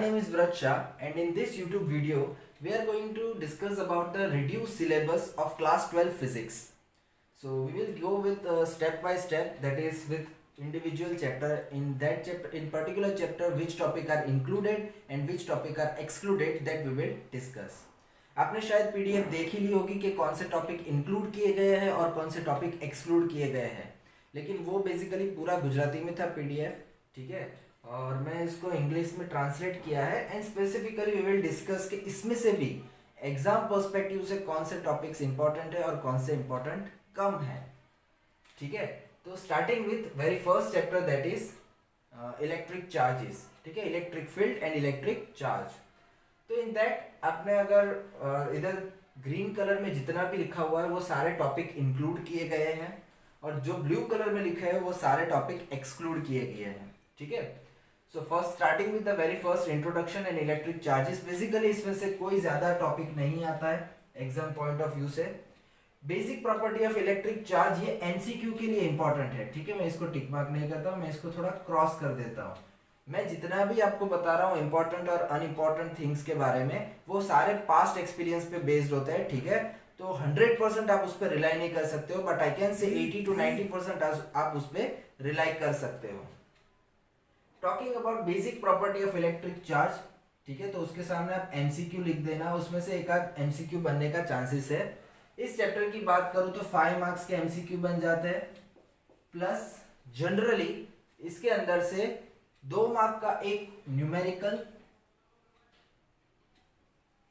name is Vraj Shah, and in this YouTube video we are going to discuss about the reduced syllabus of class 12 physics. So we will go with step by step, that is with individual chapter. In that chapter, in particular chapter, which topic are included and which topic are excluded, that we will discuss. आपने शायद PDF देख ही ली होगी कि कौन से topic include किए गए हैं और कौन से टॉपिक एक्सक्लूड किए गए हैं, लेकिन वो बेसिकली पूरा गुजराती में था पीडीएफ, ठीक है, और मैं इसको इंग्लिश में ट्रांसलेट किया है. And specifically we will discuss कि इसमें से भी एग्जाम पर्सपेक्टिव से कौन से टॉपिक्स इंपॉर्टेंट है और कौन से इंपॉर्टेंट कम है, ठीक है. तो starting with very first chapter, that is electric charges, ठीक है, electric field and electric charge. तो इन दैट आपने अगर इधर ग्रीन कलर में जितना भी लिखा हुआ है वो सारे टॉपिक इंक्लूड किए गए हैं, और जो ब्लू कलर में लिखा है वो सारे टॉपिक एक्सक्लूड किए गए हैं, ठीक है. So first starting with the very first introduction and electric charges. Basically इसमें से कोई ज्यादा टॉपिक नहीं आता है एग्जाम पॉइंट ऑफ व्यू से. Basic property of electric charge, ये एमसीक्यू के लिए इंपॉर्टेंट है, ठीक है. मैं इसको टिक मार्क नहीं करता हूँ, मैं इसको थोड़ा क्रॉस कर देता हूँ. मैं जितना भी आपको बता रहा हूँ इंपॉर्टेंट और अनइम्पॉर्टेंट थिंग्स के बारे में, वो सारे पास्ट एक्सपीरियंस पे बेस्ड होते हैं, ठीक है. तो 100% आप उस पर रिलाई नहीं कर सकते हो, बट आई कैन से 80 to 90% आप उस पर रिलाई कर सकते हो. Talking about basic property of electric charge, ठीक है, तो उसके सामने आप एमसीक्यू लिख देना, उसमें से एक आध एमसीक्यू बनने का चांसेस है. इस चैप्टर की बात करूं तो 5 मार्क्स के एमसीक्यू बन जाते हैं, प्लस जनरली इसके अंदर से 2 मार्क का एक न्यूमेरिकल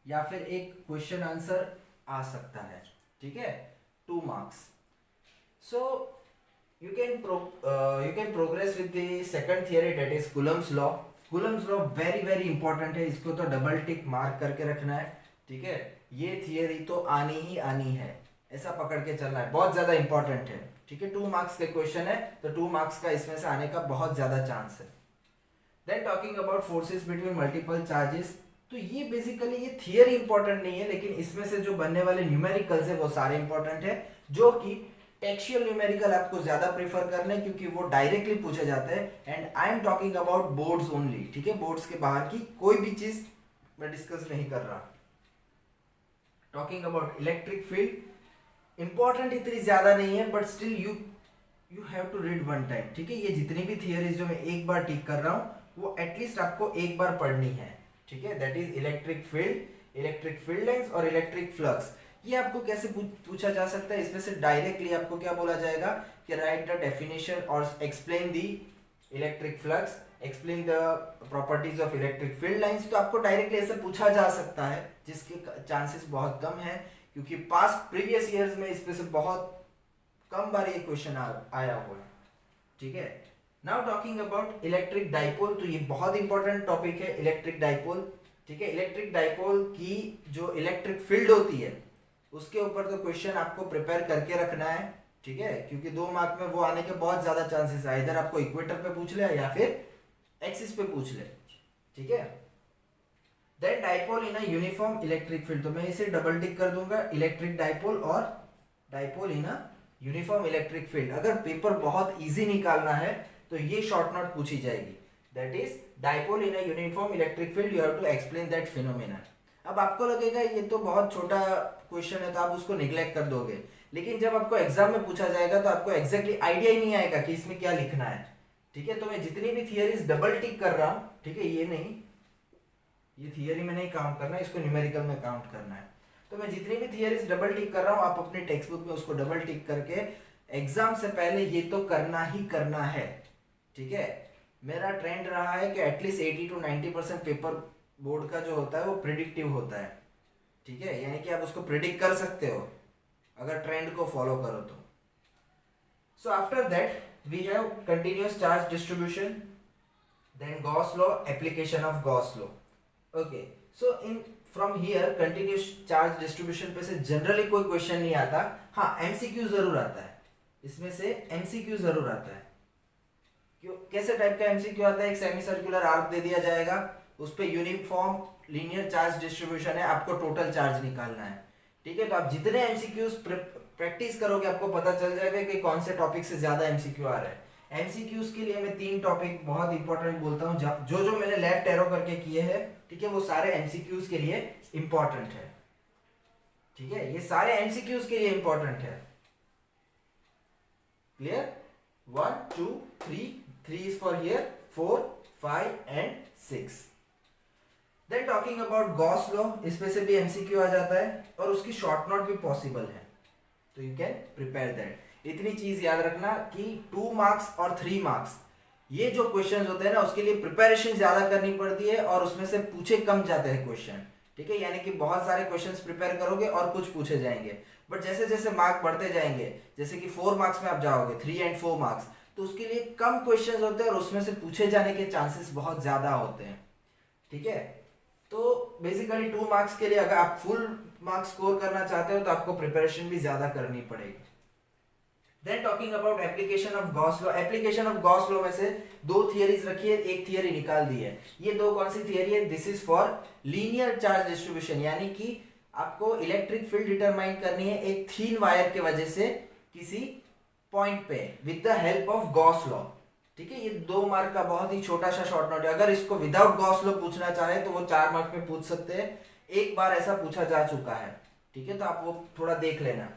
या फिर एक क्वेश्चन आंसर आ सकता है, ठीक है, 2 marks. So you can progress with the second theory, that is Coulomb's law. Coulomb's law very important है, इसको तो डबल टिक मार्क करके रखना है, ठीक है. ये थियरी तो आनी ही आनी है, ऐसा पकड़ के चलना है, बहुत ज्यादा इंपॉर्टेंट है, ठीक है. 2 मार्क्स के क्वेश्चन है, तो 2 मार्क्स का इसमें से आने का बहुत ज्यादा चांस है. Then talking about forces between multiple charges, तो ये बेसिकली ये थियरी इंपॉर्टेंट नहीं है, लेकिन इसमें से जो बनने वाले न्यूमेरिकल्स है वो सारे इंपॉर्टेंट है, जो कि टेक्सचुअल न्यूमेरिकल आपको ज्यादा प्रेफर करने, क्योंकि वो डायरेक्टली पूछे जाते हैं. And I am talking about boards only, ठीक है, बोर्ड्स के बाहर की कोई भी चीज मैं डिस्कस नहीं कर रहा. Talking about electric field, important इतनी ज्यादा नहीं है, but still you have to read one time, ठीक है. ये जितनी भी थियरीज जो मैं एक बार टिक कर रहा हूँ वो एटलीस्ट आपको एक बार पढ़नी है, ठीक है. That is electric field, electric field lines और इलेक्ट्रिक फ्लक्स. ये आपको कैसे पूछा जा सकता है, इसमें से डायरेक्टली आपको क्या बोला जाएगा कि राइट द डेफिनेशन और explain the electric flux, explain the properties of electric field lines. तो आपको डायरेक्टली ऐसे पूछा जा सकता है, जिसके चांसेस बहुत कम है, क्योंकि पास्ट प्रीवियस ईयर्स में इसमें से बहुत कम बार ये क्वेश्चन आया हुआ है, ठीक है. Now talking about electric dipole, तो ये बहुत इंपॉर्टेंट टॉपिक है इलेक्ट्रिक डाइपोल, ठीक है. इलेक्ट्रिक डाइपोल की जो इलेक्ट्रिक फील्ड होती है उसके ऊपर तो क्वेश्चन आपको प्रिपेयर करके रखना है, ठीक है, क्योंकि 2 मार्क में वो आने के बहुत ज्यादा चांसेस है. इधर आपको इक्वेटर पे पूछ ले या फिर एक्सिस पे पूछ ले, ठीक है. Then dipole in a uniform electric field, तो मैं इसे डबल टिक कर दूंगा, इलेक्ट्रिक डाइपोल और dipole in a uniform electric field. अगर पेपर बहुत इजी निकालना है तो ये शॉर्ट नोट पूछी जाएगी, that is dipole in a uniform electric field, you have to explain that phenomena. अब आपको लगेगा ये तो बहुत छोटा क्वेश्चन है, तो आप उसको निग्लेक्ट कर दोगे, लेकिन जब आपको एग्जाम में पूछा जाएगा तो आपको एग्जैक्टली आइडिया ही नहीं आएगा कि इसमें क्या लिखना है, ठीक है. तो मैं जितनी भी थियरीज डबल टिक कर रहा हूं, ठीक है, ये नहीं, ये थियरी में नहीं काउंट करना है, इसको न्यूमेरिकल में काउंट करना है. तो मैं जितनी भी थियरीज डबल टिक कर रहा हूं, आप अपने टेक्स्ट बुक में उसको डबल टिक करके एग्जाम से पहले ये तो करना ही करना है, ठीक है. मेरा ट्रेंड रहा है कि एटलीस्ट 80 to 90% पेपर बोर्ड का जो होता है वो प्रिडिक्टिव होता है, ठीक है, यानी कि आप उसको प्रिडिक्ट कर सकते हो अगर ट्रेंड को फॉलो करो तो. So after that we have continuous charge distribution, then Gauss law, application of Gauss law. Okay, so in from here continuous charge distribution पे से जनरली कोई क्वेश्चन नहीं आता. हाँ, एमसीक्यू जरूर आता है, इसमें से एमसीक्यू जरूर आता है. क्यों, कैसे टाइप का एमसीक्यू आता है, एक सेमी सर्कुलर आर्क दे दिया जाएगा, उस पे यूनिफॉर्म लीनियर चार्ज डिस्ट्रीब्यूशन है, आपको टोटल चार्ज निकालना है, ठीक है. तो आप जितने एमसीक्यूज प्रैक्टिस करोगे आपको पता चल जाएगा कि कौन से टॉपिक से ज्यादा एमसीक्यू आ रहा है. एमसीक्यूज के लिए मैं 3 टॉपिक बहुत इंपॉर्टेंट बोलता हूँ, जो जो मैंने लेफ्ट एरो करके किए हैं, ठीक है, वो सारे एमसीक्यूज के लिए इंपॉर्टेंट है। ठीक है, ये सारे एमसीक्यूज के लिए इंपॉर्टेंट है। Clear? 1 2 3 is for here, 4 5 and 6। Then talking about Gauss law, इसमें से भी एमसीक्यू आ जाता है और उसकी शॉर्ट नोट भी पॉसिबल है, तो यू कैन प्रिपेयर दैट। इतनी चीज याद रखना कि 2 मार्क्स और 3 मार्क्स, ये जो क्वेश्चंस होते हैं ना, उसके लिए प्रिपरेशन ज्यादा करनी पड़ती है और उसमें से पूछे कम जाते हैं क्वेश्चन। ठीक है, यानी कि बहुत सारे क्वेश्चंस प्रिपेयर करोगे और कुछ पूछे जाएंगे, बट जैसे जैसे मार्क बढ़ते जाएंगे, जैसे कि 4 मार्क्स में आप जाओगे, 3 एंड 4 मार्क्स, तो उसके लिए कम क्वेश्चंस होते हैं और उसमें से पूछे जाने के चांसेस बहुत ज्यादा होते हैं। ठीक है, तो बेसिकली 2 मार्क्स के लिए अगर आप फुल मार्क्स स्कोर करना चाहते हो तो आपको प्रिपरेशन भी ज्यादा करनी पड़ेगी। Then talking about application of Gauss law, application of Gauss law में से 2 थियरीज रखी है, एक थियरी निकाल दी है। ये 2 कौन सी थियरी है? This is for linear charge distribution, यानी कि आपको इलेक्ट्रिक फील्ड डिटरमाइन करनी है एक थीन वायर के वजह से किसी पॉइंट पे with the help of Gauss law. ठीक है, ये 2 मार्क का बहुत ही छोटा सा शॉर्ट नोट है। अगर इसको विदाउट गॉस लॉ पूछना चाहे तो वो 4 मार्क में पूछ सकते हैं, एक बार ऐसा पूछा जा चुका है। ठीक है, तो आप वो थोड़ा देख लेना।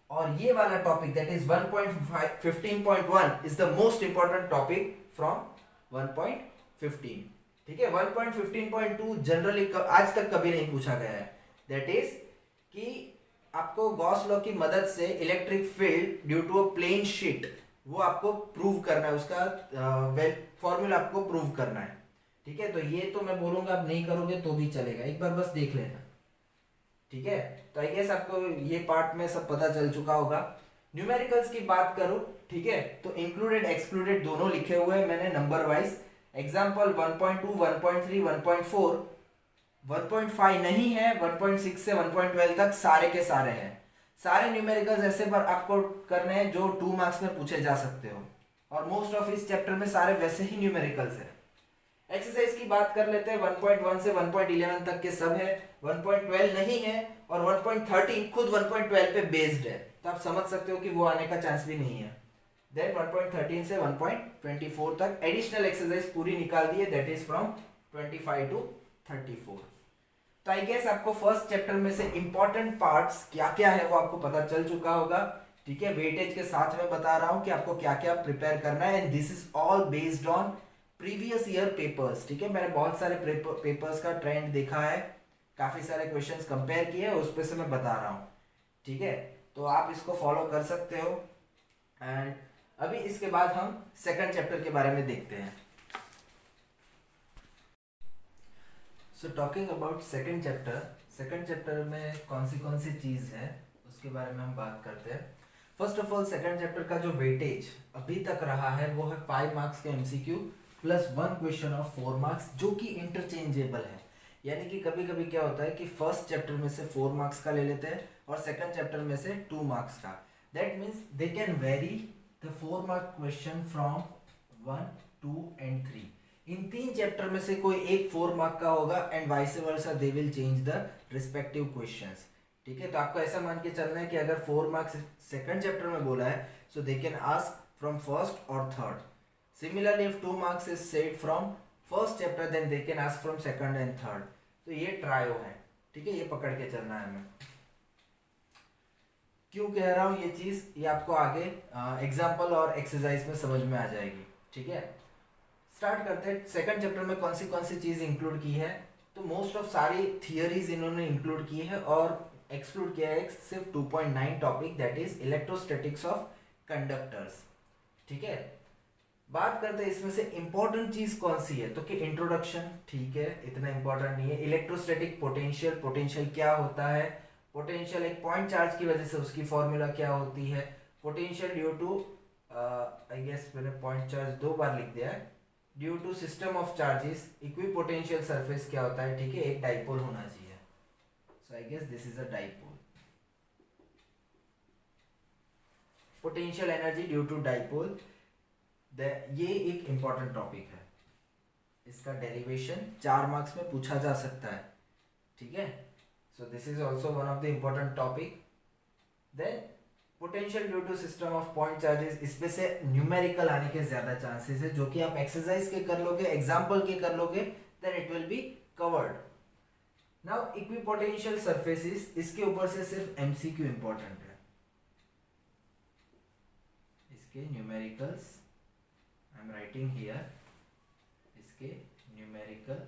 और ये वाला topic that is 1.15.1 is the most important topic from 1.15। ठीक है, 1.15.2 जनरली आज तक कभी नहीं पूछा गया है। दैट इज कि आपको गॉस लॉ की मदद से electric field due to a plane sheet, वो आपको प्रूव करना है, उसका फॉर्मूला आपको प्रूव करना है। ठीक है, तो ये तो मैं बोलूंगा आप नहीं करोगे तो भी चलेगा, एक बार बस देख लेना। ठीक है, तो आई गेस आपको ये पार्ट में सब पता चल चुका होगा। न्यूमेरिकल्स की बात करूं, ठीक है, तो इंक्लूडेड एक्सक्लूडेड दोनों लिखे हुए हैं मैंने नंबर वाइज। एग्जांपल 1.2 1.3 1.4 1.5 नहीं है, 1.6 से 1.12 तक सारे के सारे हैं। सारे न्यूमेरिकल्स ऐसे पर आपको करने हैं जो 2 मार्क्स में पूछे जा सकते हो, और मोस्ट ऑफ इस चैप्टर में सारे वैसे ही न्यूमेरिकल्स है। एक्सरसाइज की बात कर लेते हैं, 1.1 से 1.11 तक के सब है, 1.12 नहीं है, और 1.13 खुद 1.12 पे बेस्ड है, तो आप समझ सकते हो कि वो आने का चांस भी नहीं है। देन 1.13 से 1.24 तक एडिशनल एक्सरसाइज पूरी निकाल दी है, दैट इज फ्रॉम 25 टू 34। तो आई गेस आपको फर्स्ट चैप्टर में से इंपॉर्टेंट पार्ट्स क्या क्या है वो आपको पता चल चुका होगा। ठीक है, वेटेज के साथ में बता रहा हूं कि आपको क्या क्या प्रिपेयर करना है, and this is all based on previous year papers. ठीक है, मैंने बहुत सारे पेपर्स का ट्रेंड देखा है, काफी सारे क्वेश्चंस कंपेयर किए, उस पर से मैं बता रहा हूँ। ठीक है, तो आप इसको फॉलो कर सकते हो। एंड अभी इसके बाद हम सेकंड चैप्टर के बारे में देखते हैं। So talking about second chapter में कौन सी चीज है उसके बारे में हम बात करते हैं। First of all, second chapter का जो वेटेज अभी तक रहा है वो है 5 मार्क्स के MCQ plus 1 question of 4 marks, जो कि इंटरचेंजेबल है। यानी कि कभी कभी क्या होता है कि फर्स्ट चैप्टर में से 4 मार्क्स का ले लेते हैं और सेकंड चैप्टर में से 2 मार्क्स का। That means they can very the 4 mark question from 1 2 and 3। In 3 chapter में से कोई एक 4 मार्क का होगा, and vice versa they will change the respective questions. ठीक है, तो आपको ऐसा मान के चलना है कि अगर 4 मार्क्स सेकंड चैप्टर में बोला है, so they can ask from first और third. Similarly if 2 marks is said from first chapter, then they can ask from second and third. तो ये ट्रायो है। ठीक है, ये पकड़ के चलना है। मैं क्यों कह रहा हूँ ये चीज, ये आपको आगे एग्जाम्पल और एक्सरसाइज में समझ में आ जाएगी। ठीक है, स्टार्ट करते हैं। सेकंड चैप्टर में कौन सी चीज इंक्लूड की है, तो मोस्ट ऑफ सारी थियरीज इन्होंने इंक्लूड की है, और एक्सक्लूड किया है सिर्फ 2.9 topic, that is electrostatics of conductors. ठीक है, बात करते हैं इसमें से इंपॉर्टेंट चीज कौन सी है, तो कि इंट्रोडक्शन। ठीक है, इतना इंपॉर्टेंट नहीं है। इलेक्ट्रोस्टैटिक पोटेंशियल क्या होता है, पोटेंशियल एक पॉइंट चार्ज की वजह से उसकी फॉर्मूला क्या होती है, potential due to I guess मैंने पॉइंट चार्ज 2 बार लिख दिया है, due to system of charges equipotential surface क्या होता है। ठीक है, एक डाइपोल होना चाहिए, so I guess this is a dipole. Potential energy due to dipole, ये एक इंपॉर्टेंट टॉपिक है, इसका डेरिवेशन 4 मार्क्स में पूछा जा सकता है। ठीक है, so this is also one of the important topic. Then potential due to system of point charges, इसमें से न्यूमेरिकल आने के ज्यादा चांसेस है, जो कि आप एक्सरसाइज के कर लोगे, एग्जाम्पल के कर लोगे, then it will be covered. Now equipotential surfaces, इसके ऊपर से सिर्फ एमसीक्यू इंपॉर्टेंट है, इसके numericals I am writing here, इसके न्यूमेरिकल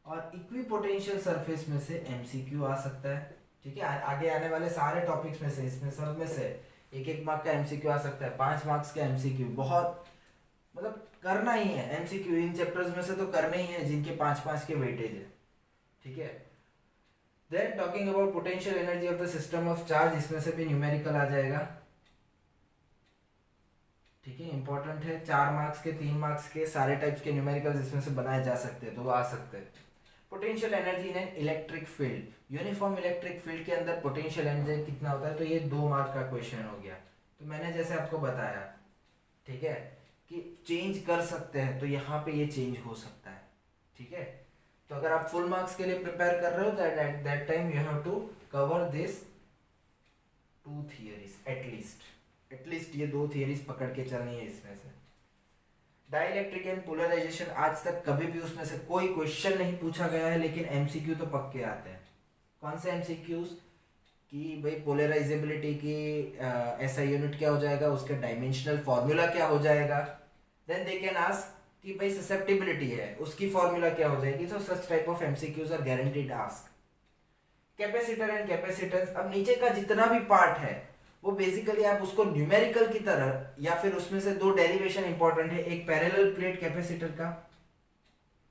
और इक्विपोटेंशियल सरफेस में से एमसीक्यू आ सकता है। ठीक है, आगे आने वाले सारे टॉपिक्स में से, इसमें सब में से एक एक मार्क का एमसीक्यू आ सकता है, 5 मार्क्स का एमसीक्यू, बहुत मतलब करना ही है एमसीक्यू, इन चैप्टर्स में से तो करने ही है जिनके 5-5 के वेटेज है। ठीक है, then talking about potential energy of the system of charge, इसमें से भी न्यूमेरिकल आ जाएगा। ठीक है, इंपॉर्टेंट है, 4 मार्क्स के, 3 मार्क्स के, सारे टाइप्स के न्यूमेरिकल्स इसमें से बनाए जा सकते हैं, तो वो आ सकते हैं। Potential energy in an electric field, uniform electric field के अंदर पोटेंशियल एनर्जी कितना होता है, तो ये 2 मार्क का क्वेश्चन हो गया। तो मैंने जैसे आपको बताया, ठीक है, कि चेंज कर सकते हैं, तो यहाँ पे ये चेंज हो सकता है। ठीक है, तो अगर आप फुल मार्क्स के लिए प्रिपेयर कर रहे हो, तो at that time you have to cover this 2 theories at least ये 2 थियरीज पकड़ के चलनी है इसमें से। डाइलेक्ट्रिक एंड पोलराइजेशन, आज तक कभी भी उसमें से कोई क्वेश्चन नहीं पूछा गया है, लेकिन एमसीक्यू तो पक्के आते हैं। कौन से एमसीक्यूज, कि भाई पोलराइजेबिलिटी की ऐसा यूनिट क्या हो जाएगा, उसका डायमेंशनल फॉर्मूला क्या हो जाएगा, देन दे कैन आस्क कि भाई ससेप्टिबिलिटी है, उसकी फॉर्मूला क्या हो जाएगी, तो such type of MCQs are guaranteed ask. Capacitor and capacitance, अब नीचे का जितना भी पार्ट है वो बेसिकली आप उसको न्यूमेरिकल की तरह, या फिर उसमें से 2 डेरिवेशन इंपॉर्टेंट है, एक पैरेलल प्लेट कैपेसिटर का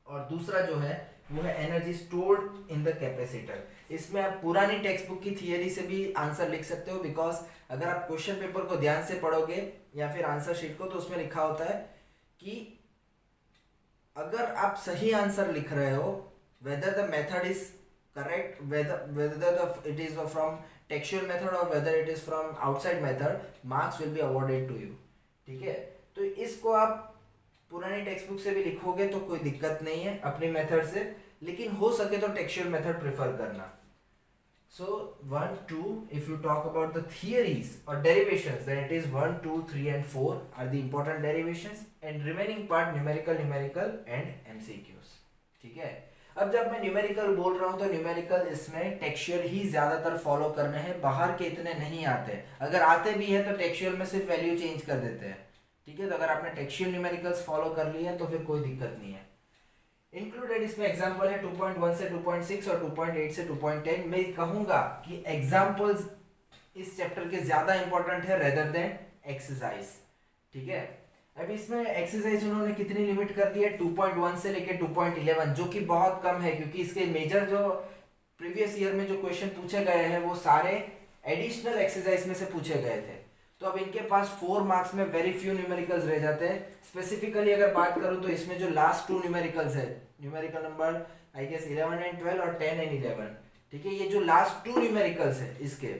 और दूसरा जो है वो है energy stored in the capacitor. इसमें आप पुरानी टेक्स्ट बुक की थियरी से भी आंसर लिख सकते हो, बिकॉज अगर आप क्वेश्चन पेपर को ध्यान से पढ़ोगे या फिर आंसर शीट को, तो उसमें लिखा होता है कि अगर आप सही आंसर लिख रहे हो, whether the method is correct, whether it is from textual method or whether it is from outside method, marks will be awarded to you। ठीक है, तो इसको आप पुरानी टेक्स्ट बुक से भी लिखोगे तो कोई दिक्कत नहीं है अपनी मेथड से, लेकिन हो सके तो टेक्सचुअल मेथड प्रेफर करना। सो 1 2 if you talk about the theories or derivations, then it is 1 2 3 and 4 are the important derivations, and remaining part numerical and MCQs। ठीक है, अब जब मैं न्यूमेरिकल बोल रहा हूँ तो न्यूमेरिकल इसमें टेक्सचुअल ही ज्यादातर फॉलो करने हैं, बाहर के इतने नहीं आते, अगर आते भी है तो टेक्सचुअल में सिर्फ वैल्यू चेंज कर देते हैं। ठीक है, तो अगर आपने टेक्सचुअल न्यूमेरिकल्स फॉलो कर लिए तो फिर कोई दिक्कत नहीं है। इंक्लूडेड इसमें एग्जांपल है 2.1 से 2.6 और 2.8 से 2.10। मैं कहूंगा कि एग्जांपल्स इस चैप्टर के ज्यादा इंपॉर्टेंट है रेदर देन एक्सरसाइज। ठीक है, अब इसमें एक्सरसाइज उन्होंने कितनी लिमिट कर दी है, 2.1 से लेके 2.11, जो कि बहुत कम है, क्योंकि इसके मेजर जो प्रीवियस ईयर में जो क्वेश्चन पूछे गए हैं वो सारे एडिशनल एक्सरसाइज में से पूछे गए थे। तो अब इनके पास 4 मार्क्स में वेरी फ्यू न्यूमेरिकल्स रह जाते हैं। स्पेसिफिकली अगर बात करूं तो इसमें जो लास्ट 2 न्यूमेरिकल्स है, numerical number I guess 11 and 12 और 10 एंड 11, ठीक है, ये जो लास्ट 2 न्यूमेरिकल्स है इसके,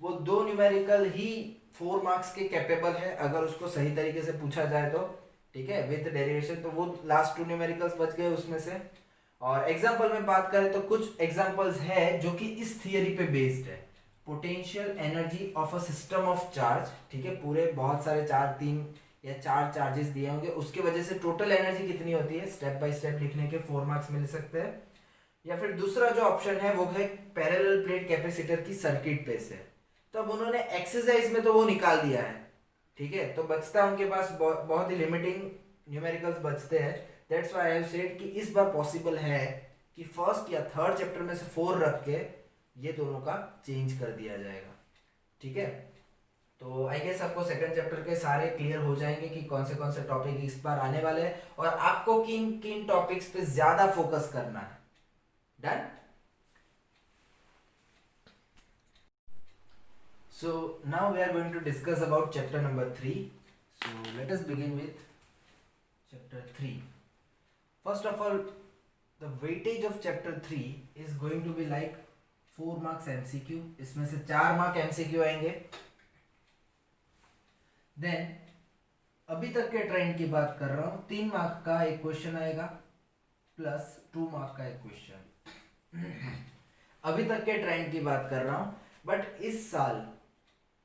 वो 2 न्यूमेरिकल ही 4 मार्क्स के कैपेबल है अगर उसको सही तरीके से पूछा जाए तो। ठीक है, विद डेरिवेशन, तो वो लास्ट 2 न्यूमेरिकल्स बच गए उसमें से। और एग्जांपल में बात करें तो कुछ एग्जांपल्स है जो कि इस थियरी पे बेस्ड है। Potential energy of a system of charge, ठीक है, पूरे बहुत सारे 3 या 4 चार्जेस दिए होंगे, उसके वजह से टोटल एनर्जी कितनी होती है, स्टेप बाय स्टेप लिखने के 4 मार्क्स मिल सकते हैं। या फिर दूसरा जो ऑप्शन है वो है पैरेलल प्लेट कैपेसिटर की सर्किट पे से, तो अब उन्होंने एक्सरसाइज में तो वो निकाल दिया है। ठीक है, तो बचता उनके पास बहुत ही लिमिटिंग न्यूमेरिकल्स बचते हैं। That's why I have said कि इस बार पॉसिबल है कि फर्स्ट या थर्ड चैप्टर में से 4 रख के ये दोनों का चेंज कर दिया जाएगा। ठीक है, तो आई गेस आपको सेकंड चैप्टर के सारे क्लियर हो जाएंगे कि कौन से टॉपिक इस बार आने वाले हैं और आपको किन किन टॉपिक्स पे ज्यादा फोकस करना है। Done. So now we are going to discuss about chapter number 3. So let us begin with chapter 3. First of all, the weightage of chapter 3 is going to be like 4 marks MCQ. इसमें से 4 mark MCQ आएंगे। Then अभी तक के trend की बात कर रहा हूँ, 3 मार्क का एक क्वेश्चन आएगा प्लस 2 मार्क का एक क्वेश्चन। अभी तक के ट्रेंड की बात कर रहा हूँ, बट इस साल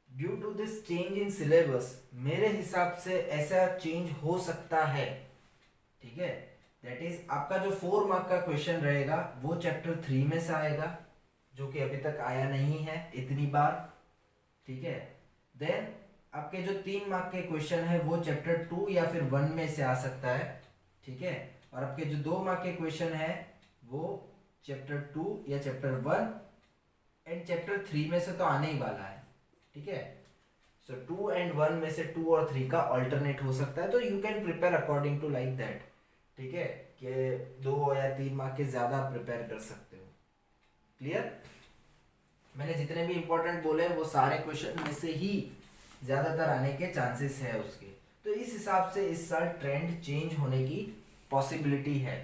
due to this change in syllabus, मेरे हिसाब से ऐसा चेंज हो सकता है, ठीक है। दैट इज आपका जो 4 मार्क का क्वेश्चन रहेगा वो चैप्टर 3 में से आएगा, जो कि अभी तक आया नहीं है इतनी बार, ठीक है। देन आपके जो 3 मार्क के क्वेश्चन है वो चैप्टर 2 या फिर 1 में से आ सकता है, ठीक है। और आपके जो 2 मार्क के क्वेश्चन है वो चैप्टर 2 या चैप्टर 1 एंड चैप्टर 3 में से तो आने ही वाला है, ठीक है। सो 2 एंड 1 में से 2 और 3 का ऑल्टरनेट हो सकता है, तो you can prepare according to like that, ठीक है, कि 2 या 3 मार्क के ज़्यादा प्रिपेयर कर सकते हो। क्लियर? मैंने जितने भी इंपॉर्टेंट बोले वो सारे क्वेश्चन में से ही ज़्यादातर आने के चांसेस है उसके, तो इस हिसाब से इस साल ट्रेंड चेंज होने की पॉसिबिलिटी है।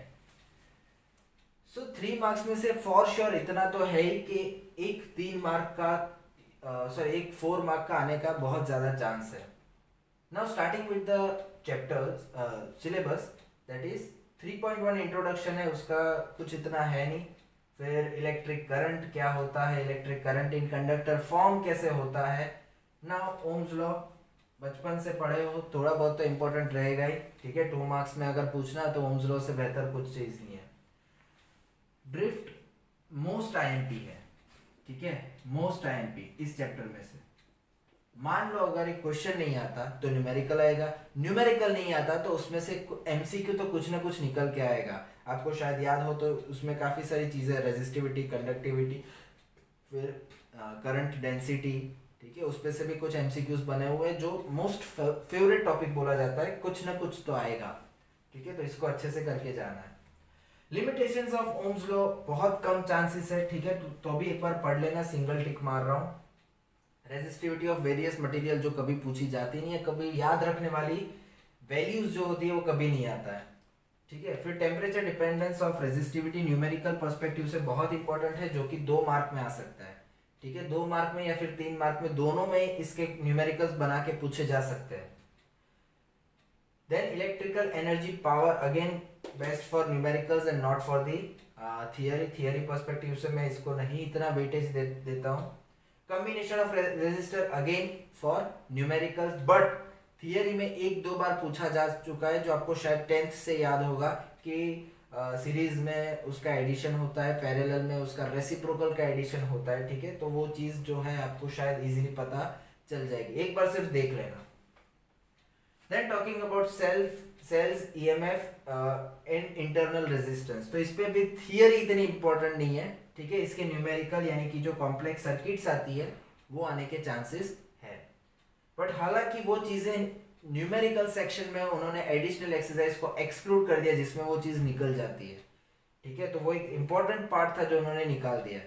सो 3 मार्क्स में से फॉर श्योर इतना तो है ही कि एक 3 मार्क का एक 4 मार्क का आने का बहुत ज़्यादा चांस है। Now starting with the chapters syllabus, that is 3.1 introduction है, उसका कुछ इतना है नहीं। फिर इलेक्ट्रिक करंट क्या होता है, electric current in conductor form कैसे होता है। नाउ ओम्स लॉ बचपन से पढ़े हो, थोड़ा बहुत तो इम्पोर्टेंट रहेगा ही, ठीक है। 2 मार्क्स में अगर पूछना है तो ओम्स लॉ से बेहतर कुछ चीज़ नहीं है। ड्रिफ्ट मोस्ट आईएमपी है, ठीक है, मोस्ट आईएमपी इस चैप्टर में से। मान लो अगर एक क्वेश्चन नहीं आता तो न्यूमेरिकल आएगा, न्यूमेरिकल नहीं आता तो उसमें से एमसीक्यू तो कुछ ना कुछ निकल के आएगा। आपको शायद याद हो तो उसमें काफ़ी सारी चीज़ें, रेजिस्टिविटी, कंडक्टिविटी, फिर करंट डेंसिटी, ठीक है, उस पर से भी कुछ एमसीक्यूज बने हुए हैं जो मोस्ट फेवरेट टॉपिक बोला जाता है, कुछ ना कुछ तो आएगा, ठीक है। तो इसको अच्छे से करके जाना है। लिमिटेशंस ऑफ ओम्स लॉ बहुत कम चांसेस है, ठीक है, तो भी एक बार पढ़ लेना, सिंगल टिक मार रहा हूँ। रेजिस्टिविटी ऑफ वेरियस मटेरियल जो कभी पूछी जाती नहीं है, कभी याद रखने वाली वैल्यूज जो होती है वो कभी नहीं आता है, ठीक है। फिर temperature dependence of resistivity numerical perspective से बहुत इंपॉर्टेंट है, जो कि 2 मार्क में आ सकता है, ठीक है, 2 मार्क में या फिर 3 मार्क में, दोनों में इसके न्यूमेरिकल्स बना के पूछे जा सकते हैं। Then electrical energy power, again best for numericals and not for the theory perspective से मैं इसको नहीं इतना वेटेज देता हूँ। Combination of resistor, again for numericals, but theory में 1-2 बार पूछा जा चुका है, जो आपको शायद 10th से याद होगा कि सीरीज में उसका एडिशन होता है, पैरेलल में उसका रेसिप्रोकल का एडिशन होता है, ठीक है। तो वो चीज़ जो है आपको शायद इजीली पता चल जाएगी, एक बार सिर्फ देख लेना। Then talking about cells EMF and internal resistance, तो इस पे भी थियरी इतनी इंपॉर्टेंट नहीं है, ठीक है। इसके न्यूमेरिकल यानी कि जो कॉम्प्लेक्स सर्किट्स आती है वो आने के चांसेस है, बट हालांकि वो चीज़ें न्यूमेरिकल सेक्शन में उन्होंने एडिशनल एक्सरसाइज को एक्सक्लूड कर दिया जिसमें वो चीज़ निकल जाती है, ठीक है। तो वो एक इम्पॉर्टेंट पार्ट था जो उन्होंने निकाल दिया,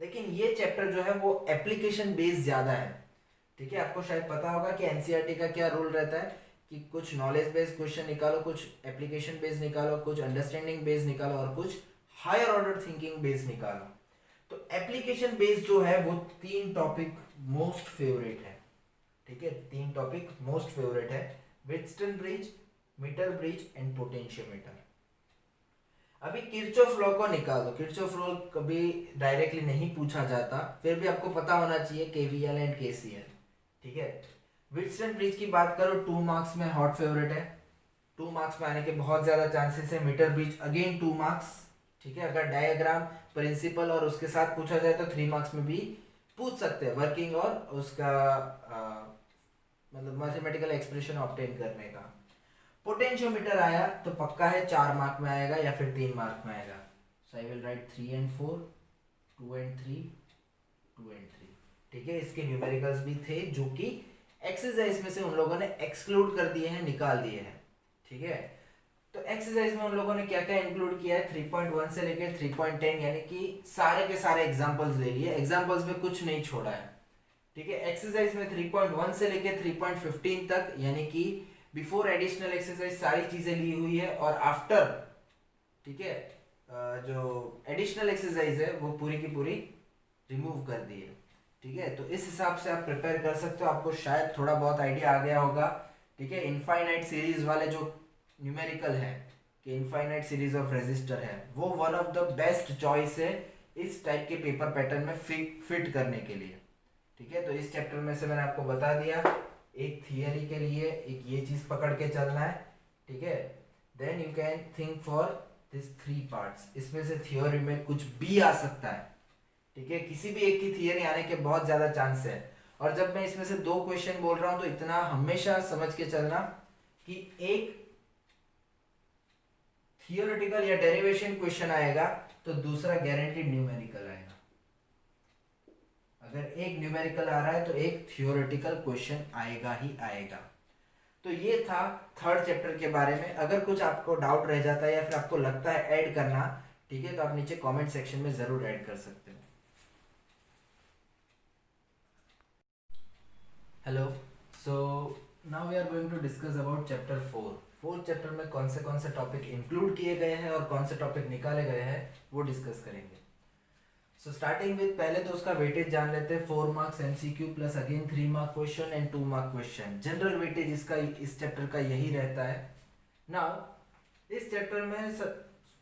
लेकिन ये चैप्टर जो है वो एप्लीकेशन बेस्ड ज़्यादा है, ठीक है। आपको शायद पता होगा कि एनसीईआरटी का क्या रूल रहता है कि कुछ नॉलेज बेस्ड क्वेश्चन निकालो, कुछ एप्लीकेशन बेस्ड निकालो, कुछ अंडरस्टैंडिंग बेस्ड निकालो और कुछ हायर ऑर्डर थिंकिंग बेस्ड निकालो। तो एप्लीकेशन बेस्ड जो है वो 3 टॉपिक मोस्ट फेवरेट है, ठीक है, 3 टॉपिक मोस्ट फेवरेट है, Wheatstone bridge, meter bridge and potentiometer. अभी किरचॉफ लॉ को निकाल दो, किरचॉफ लॉ कभी डायरेक्टली नहीं पूछा जाता, फिर भी आपको पता होना चाहिए केवीएल एंड केसीएल, ठीक है। व्हिटस्टन ब्रिज की बात करो 2 मार्क्स में हॉट फेवरेट है, 2 मार्क्स में आने के बहुत ज्यादा चांसेस है। मीटर ब्रिज अगेन 2 मार्क्स, ठीक है। अगर डायग्राम, प्रिंसिपल और उसके साथ पूछा जाए तो 3 मार्क्स में भी पूछ सकते हैं, वर्किंग और उसका मतलब मैथमेटिकल एक्सप्रेशन ऑब्टेन करने का। पोटेंशियोमीटर आया तो पक्का है 4 मार्क में आएगा या फिर 3 मार्क में आएगा। So I will write 3 and 4, 2 and 3, 2 and 3, ठीक है। इसके न्यूमेरिकल्स भी थे जो कि एक्सरसाइज में से उन लोगों ने एक्सक्लूड कर दिए हैं, निकाल दिए हैं, ठीक है। तो एक्सरसाइज में उन लोगों ने क्या क्या इंक्लूड किया है, 3.1 से लेकर 3.10 यानी कि सारे के सारे एग्जांपल्स ले लिए, एग्जांपल्स में कुछ नहीं छोड़ा है, ठीक है। एक्सरसाइज में 3.1 से लेकर 3.15 तक यानी कि बिफोर एडिशनल एक्सरसाइज सारी चीजें ली हुई है, और आफ्टर, ठीक है, जो एडिशनल एक्सरसाइज है वो पूरी की पूरी रिमूव कर दी है, ठीक है। तो इस हिसाब से आप प्रिपेयर कर सकते हो, आपको शायद थोड़ा बहुत आइडिया आ गया होगा, ठीक है। इनफाइनाइट सीरीज वाले जो न्यूमेरिकल है कि इनफाइनाइट सीरीज ऑफ रेजिस्टर है, वो one of the best choice है इस टाइप के पेपर पैटर्न में फिट करने के लिए, ठीक है, तो इस चैप्टर में से मैंने आपको बता दिया, एक थियरी के लिए एक ये चीज पकड़ के चलना है, ठीक है। Then you can think for this 3 parts, इसमें से थियोरी में कुछ भी आ सकता है, ठीक है, किसी भी एक की थियरी आने के बहुत ज्यादा चांस है। और जब मैं इसमें से 2 क्वेश्चन बोल रहा हूं तो इतना हमेशा समझ के चलना कि एक थियोरेटिकल या डेरिवेशन क्वेश्चन आएगा तो दूसरा गारंटीड न्यूमेरिकल आएगा। अगर एक न्यूमेरिकल आ रहा है तो एक थियोरेटिकल क्वेश्चन आएगा ही आएगा। तो ये था थर्ड चैप्टर के बारे में। अगर कुछ आपको डाउट रह जाता है या फिर आपको लगता है ऐड करना, ठीक है, तो आप नीचे कमेंट सेक्शन में जरूर ऐड कर सकते हो। Hello, so now we are going to discuss about chapter 4। Fourth chapter में कौन से टॉपिक इंक्लूड किए गए हैं और कौन से टॉपिक निकाले गए हैं वो डिस्कस करेंगे। सो स्टार्टिंग विद, पहले तो उसका वेटेज जान लेते हैं। 4 marks MCQ plus again 3 mark question and 2 mark question. General weightage इसका इस चैप्टर का यही रहता है। नाउ इस चैप्टर में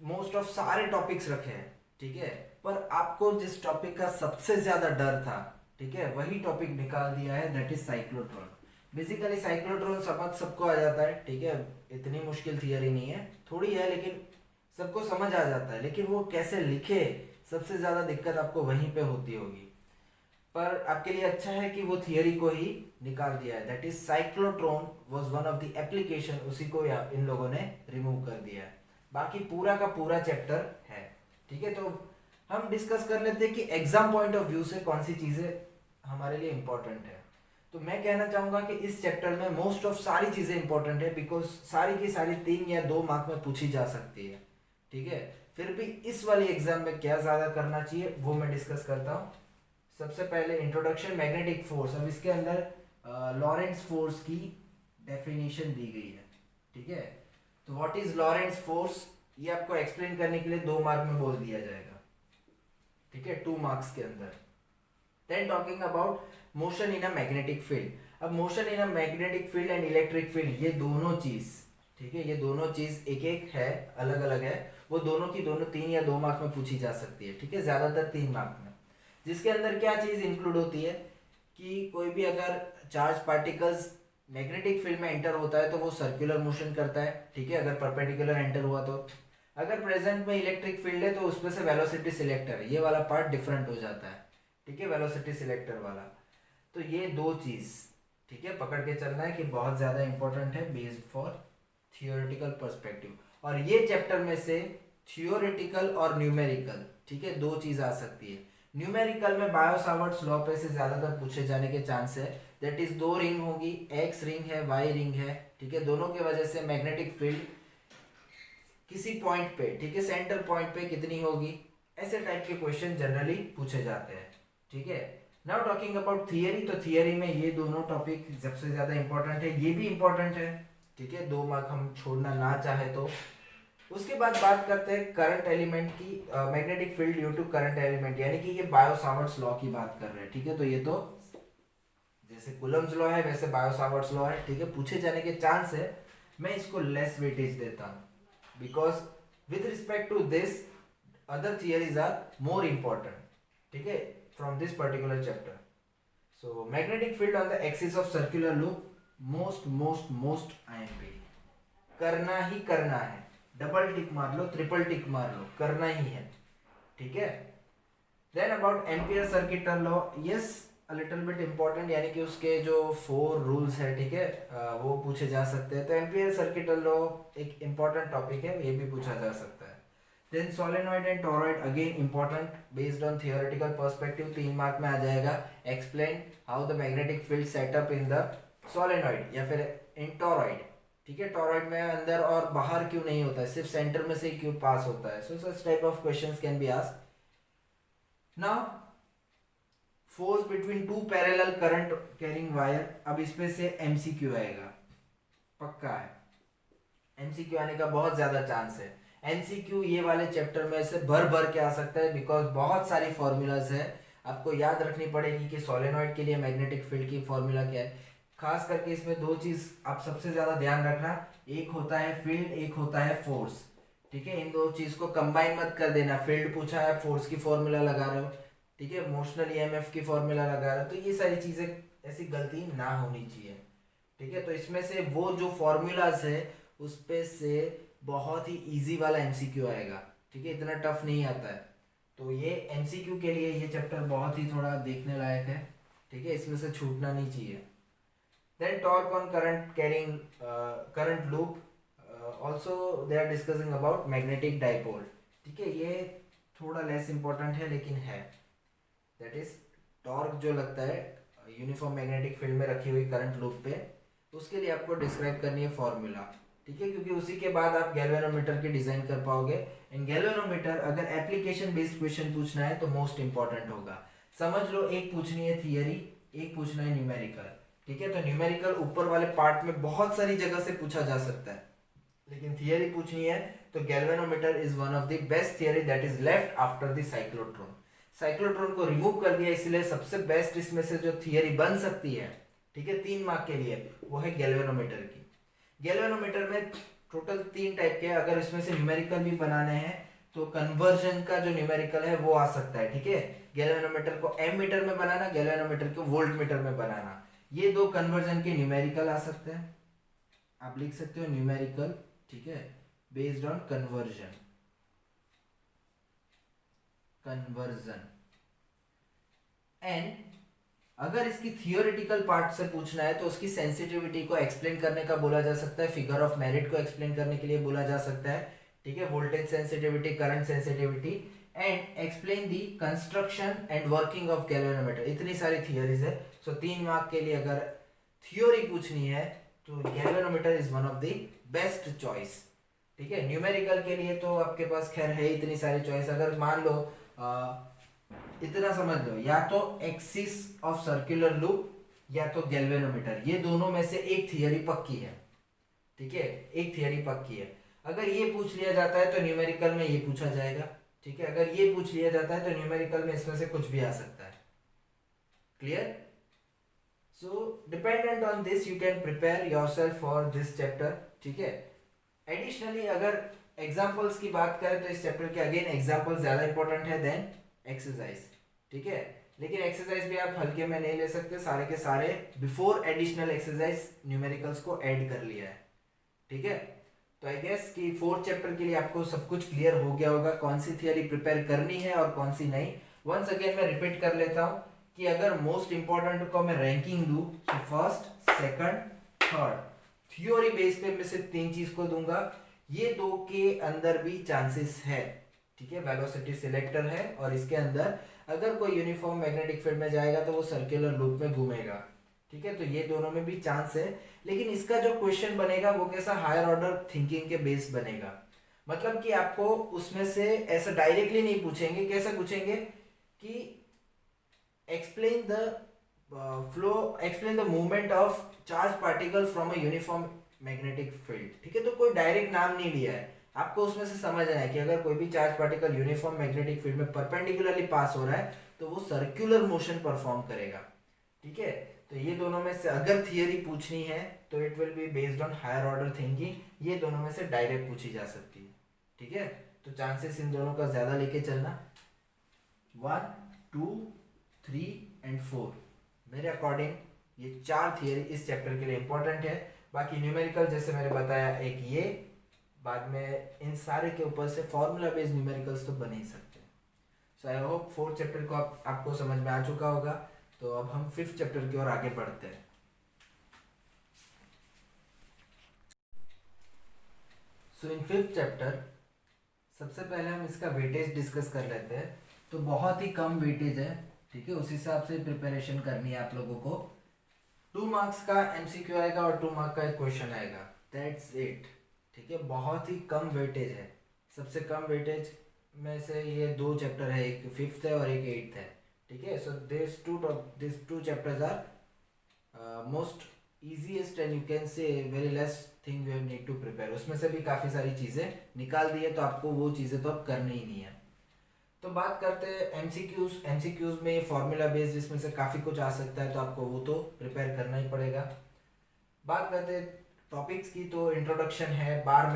मोस्ट ऑफ सारे टॉपिक्स रखे हैं, ठीक है, पर आपको जिस टॉपिक का सबसे ज्यादा डर था, ठीक है, वही टॉपिक निकाल दिया है, that is cyclotron. Basically cyclotron समझ सबको आ जाता है, ठीक है, इतनी मुश्किल थियरी नहीं है, थोड़ी है लेकिन सबको समझ आ जाता है। लेकिन वो कैसे लिखे, सबसे ज्यादा दिक्कत आपको वहीं पे होती होगी। पर आपके लिए अच्छा है कि वो थियरी को ही निकाल दिया है, that is cyclotron was one of the application, उसी को इन लोगों ने रिमूव कर दिया है। बाकी पूरा का पूरा चैप्टर है, ठीक है। तो हम डिस्कस कर लेते हैं कि एग्जाम पॉइंट ऑफ व्यू से कौन सी चीजें हमारे लिए इंपॉर्टेंट है। तो मैं कहना चाहूंगा कि इस चैप्टर में मोस्ट ऑफ सारी चीजें इंपॉर्टेंट है, बिकॉज सारी की सारी 3 या 2 मार्क में पूछी जा सकती है, ठीक है। फिर भी इस वाली एग्जाम में क्या ज्यादा करना चाहिए वो मैं डिस्कस करता हूँ। सबसे पहले इंट्रोडक्शन मैग्नेटिक फोर्स। अब इसके अंदर लॉरेंट्ज फोर्स की डेफिनेशन दी गई है, ठीक है। तो व्हाट इज लॉरेंट्ज फोर्स, ये आपको एक्सप्लेन करने के लिए 2 मार्क में बोल दिया जाएगा, ठीक है, 2 मार्क्स के अंदर। Then talking about motion in a magnetic field. अब motion in a magnetic field and electric field, ये दोनों चीज, ठीक है, ये दोनों चीज एक एक है, अलग अलग है। वो दोनों की दोनों 3 या 2 मार्क में पूछी जा सकती है, ठीक है, ज्यादातर 3 मार्क में। जिसके अंदर क्या चीज इंक्लूड होती है कि कोई भी अगर चार्ज पार्टिकल्स मैग्नेटिक फील्ड में एंटर होता है तो वो सर्कुलर मोशन करता है, ठीक है, अगर परपेंडिकुलर एंटर हुआ तो। अगर प्रेजेंट में इलेक्ट्रिक फील्ड है तो उसमें से वेलोसिटी सिलेक्टर है, ये वाला पार्ट डिफरेंट हो जाता है, ठीक है, वेलोसिटी सिलेक्टर वाला। तो ये 2 चीज, ठीक है, पकड़ के चलना है कि बहुत ज्यादा इंपॉर्टेंट है बेस्ड फॉर थियोरेटिकल पर्सपेक्टिव। और ये चैप्टर में से थियोरेटिकल और न्यूमेरिकल, ठीक है, 2 चीज आ सकती है। न्यूमेरिकल में बायो सावर्ट्स लॉ पे से ज्यादातर पूछे जाने के चांस है, दैट इज 2 रिंग होगी, एक्स रिंग है, वाई रिंग है, ठीक है, दोनों की वजह से मैग्नेटिक फील्ड किसी पॉइंट पे, ठीक है, सेंटर पॉइंट पे कितनी होगी, ऐसे टाइप के क्वेश्चन जनरली पूछे जाते हैं, ठीक है। नाउ टॉकिंग अबाउट थियरी, तो थियरी में ये दोनों टॉपिक सबसे ज्यादा इंपॉर्टेंट है, ये भी इंपॉर्टेंट है, ठीक है, 2 मार्क हम छोड़ना ना चाहे तो। उसके बाद बात करते हैं करंट एलिमेंट की, magnetic field due to current element, यानी कि ये बायो सावर्ट्स लॉ की बात कर रहे हैं, ठीक है। तो ये तो जैसे कूलम्स लॉ है वैसे बायो सावर्ट्स लॉ है, ठीक है, पूछे जाने के चांस है। मैं इसको लेस वेटेज देता हूं because with respect to this other theories are more important, ठीक है, from this particular chapter. So magnetic field on the axis of circular loop, most most most IMP, करना ही करना है, डबल टिक मार लो, triple टिक मार लो, करना ही है, ठीक है। Then about Ampere circuital law, yes a little bit important, यानी कि उसके जो 4 रूल्स है, ठीक है, वो पूछे जा सकते हैं। तो एम्पियर सर्किटल लॉ एक इंपॉर्टेंट टॉपिक है, ये भी पूछा जा सकता है। Then solenoid and toroid, again important based on theoretical perspective, 3 mark में आ जाएगा। Explain how the magnetic field setup in the solenoid या फिर इन टॉरॉइड, ठीक है, टॉरॉइड में अंदर और बाहर क्यों नहीं होता है, सिर्फ सेंटर में से ही क्यों पास होता है। So such type of questions can be asked. Now force between 2 parallel current carrying wire, अब इसमें से एमसीक्यू आएगा, पक्का है, एमसीक्यू आने का बहुत ज्यादा चांस है। एमसीक्यू ये वाले चैप्टर में से भर भर के आ सकता है, बिकॉज बहुत सारी फॉर्मूलाज है, आपको याद रखनी पड़ेगी कि सोलेनॉइड के लिए मैग्नेटिक फील्ड की फॉर्मूला क्या है। खास करके इसमें 2 चीज आप सबसे ज्यादा ध्यान रखना, एक होता है फील्ड, एक होता है फोर्स, ठीक है, इन 2 चीज को कंबाइन मत कर देना। फील्ड पूछा है, फोर्स की फॉर्मूला लगा रहे हो, ठीक है, मोशनल ईएमएफ की फॉर्मूला लगा रहा है, तो ये सारी चीजें ऐसी गलती ना होनी चाहिए। ठीक है, तो इसमें से वो जो फॉर्मूलाज है उस पे से बहुत ही इजी वाला एमसीक्यू आएगा। ठीक है, इतना टफ नहीं आता है। तो ये एमसीक्यू के लिए ये चैप्टर बहुत ही थोड़ा देखने लायक है। ठीक है, इसमें से छूटना नहीं चाहिए। Then torque on current carrying current loop, also they are discussing about magnetic dipole. ठीक है, ये थोड़ा लेस इंपॉर्टेंट है लेकिन है। दैट इज टॉर्क जो लगता है यूनिफॉर्म मैग्नेटिक फील्ड में रखी हुई करंट लूप पे, उसके लिए आपको डिस्क्राइब करनी है फॉर्मूला। ठीक है, क्योंकि उसी के बाद आप गैल्वेनोमीटर के डिजाइन कर पाओगे। इन गैल्वेनोमीटर अगर एप्लीकेशन बेस्ड क्वेश्चन पूछना है तो मोस्ट इंपॉर्टेंट होगा। समझ लो, एक पूछनी है थियरी, एक पूछना है न्यूमेरिकल। ठीक है, तो न्यूमेरिकल ऊपर वाले पार्ट में बहुत सारी जगह से पूछा जा सकता है, लेकिन थियरी पूछनी है तो galvanometer is one of the best theory that is left after the cyclotron. Cyclotron को रिमूव कर दिया, इसलिए सबसे बेस्ट इसमें से जो थियरी बन सकती है, ठीक है, 3 मार्क के लिए, वो है गैल्वेनोमीटर की। गैल्वेनोमीटर में टोटल 3 टाइप के, अगर इसमें से न्यूमेरिकल भी बनाने हैं तो कन्वर्जन का जो न्यूमेरिकल है वो आ सकता है। ठीक है, गैल्वेनोमीटर को एम मीटर में बनाना, गैल्वेनोमीटर को वोल्ट मीटर में बनाना, ये 2 कन्वर्जन के न्यूमेरिकल आ सकते हैं। आप लिख सकते हो न्यूमेरिकल, ठीक है, बेस्ड ऑन कन्वर्जन एंड अगर इसकी थियोरेटिकल पार्ट से पूछना है तो उसकी सेंसिटिविटी को एक्सप्लेन करने का बोला जा सकता है, फिगर ऑफ मेरिट को एक्सप्लेन करने के लिए बोला जा सकता है। ठीक है, voltage sensitivity, current sensitivity and explain the construction and working of galvanometer. इतनी सारी थियोरीज है। सो 3 मार्क के लिए अगर थियोरी पूछनी है तो galvanometer is one of the best choice. ठीक है, न्यूमेरिकल के लिए तो आपके पास खैर है इतनी सारी चॉइस। अगर मान लो इतना समझ लो, या तो एक्सिस ऑफ सर्कुलर लूप या तो गैल्वेनोमीटर, ये दोनों में से एक थियरी पक्की है। ठीक है, एक थियरी पक्की है। अगर ये पूछ लिया जाता है तो न्यूमेरिकल में ये पूछा जाएगा। ठीक है, अगर ये पूछ लिया जाता है तो न्यूमेरिकल में इसमें से कुछ भी आ सकता है। Clear? So dependent on this you can prepare yourself for this chapter. ठीक है, एडिशनली अगर एग्जाम्पल्स की बात करें तो इस चैप्टर के अगेन एग्जाम्पल ज्यादा इंपॉर्टेंट है देन एक्सरसाइज। ठीक है, लेकिन एक्सरसाइज भी आप हल्के में नहीं ले सकते, सारे के सारे बिफोर एडिशनल एक्सरसाइज न्यूमेरिकल्स को ऐड कर लिया है। ठीक है, तो आई गेस कि 4th चैप्टर के लिए आपको सब कुछ क्लियर हो गया होगा, कौन सी थियरी प्रिपेयर करनी है और कौन सी नहीं। वंस अगेन मैं रिपीट कर लेता हूं कि अगर मोस्ट इंपॉर्टेंट को मैं रैंकिंग दूं तो first, second, third theory base पे मैं सिर्फ 3 चीज को दूंगा। ये 2 के अंदर भी चांसेस है। ठीक है, वेलोसिटी सिलेक्टर है और इसके अंदर अगर कोई यूनिफॉर्म मैग्नेटिक फील्ड में जाएगा तो वो सर्कुलर लूप में घूमेगा। ठीक है, तो ये दोनों में भी चांस है, लेकिन इसका जो क्वेश्चन बनेगा वो कैसा हायर ऑर्डर थिंकिंग के बेस बनेगा। मतलब कि आपको उसमें से ऐसा डायरेक्टली नहीं पूछेंगे, कैसे पूछेंगे कि explain the flow, explain the movement of charge particle from a uniform magnetic field. ठीक है, तो कोई डायरेक्ट नाम नहीं लिया है, आपको उसमें से समझना है कि अगर कोई भी charge particle uniform magnetic field में परपेंडिकुलरली पास हो रहा है तो वो सर्कुलर मोशन परफॉर्म करेगा। ठीक है, तो ये दोनों में से अगर थियरी पूछनी है तो it will be based on higher order thinking, ये दोनों में से डायरेक्ट पूछी जा सकती है। ठीक है, तो चांसेस इन दोनों का ज्यादा लेके चलना। 1, 2, 3 एंड 4 मेरे अकॉर्डिंग ये 4 थियरी इस चैप्टर के लिए इंपॉर्टेंट है। बाकी न्यूमेरिकल जैसे मैंने बताया एक ये, बाद में इन सारे के ऊपर से फॉर्मूला बेस्ड न्यूमेरिकल्स तो बन ही सकते हैं। सो आई होप 4th चैप्टर को आपको समझ में आ चुका होगा। तो अब हम 5th चैप्टर की ओर आगे बढ़ते हैं। सो इन 5th चैप्टर सबसे पहले हम इसका वेटेज डिस्कस कर लेते हैं। तो बहुत ही कम वेटेज है। ठीक है, उस हिसाब से प्रिपरेशन करनी है आप लोगों को। 2 मार्क्स का एमसीक्यू आएगा और 2 मार्क का एक क्वेश्चन आएगा, दैट्स इट। ठीक है, बहुत ही कम वेटेज है। सबसे कम वेटेज में से ये 2 चैप्टर है, एक 5th है और एक 8th है। ठीक है, so this two chapters are most easiest and you can say very less thing you need to prepare। उसमें से भी काफ़ी सारी चीज़ें निकाल दी है, तो आपको वो चीज़ें तो अब करनी ही नहीं है। तो बात करते हैं एमसीक्यूज में फॉर्मूला बेस्ड इसमें से काफ़ी कुछ आ सकता है, तो आपको वो तो प्रिपेयर करना ही पड़ेगा। बात करते हैं टॉपिक्स की तो इंट्रोडक्शन है, बार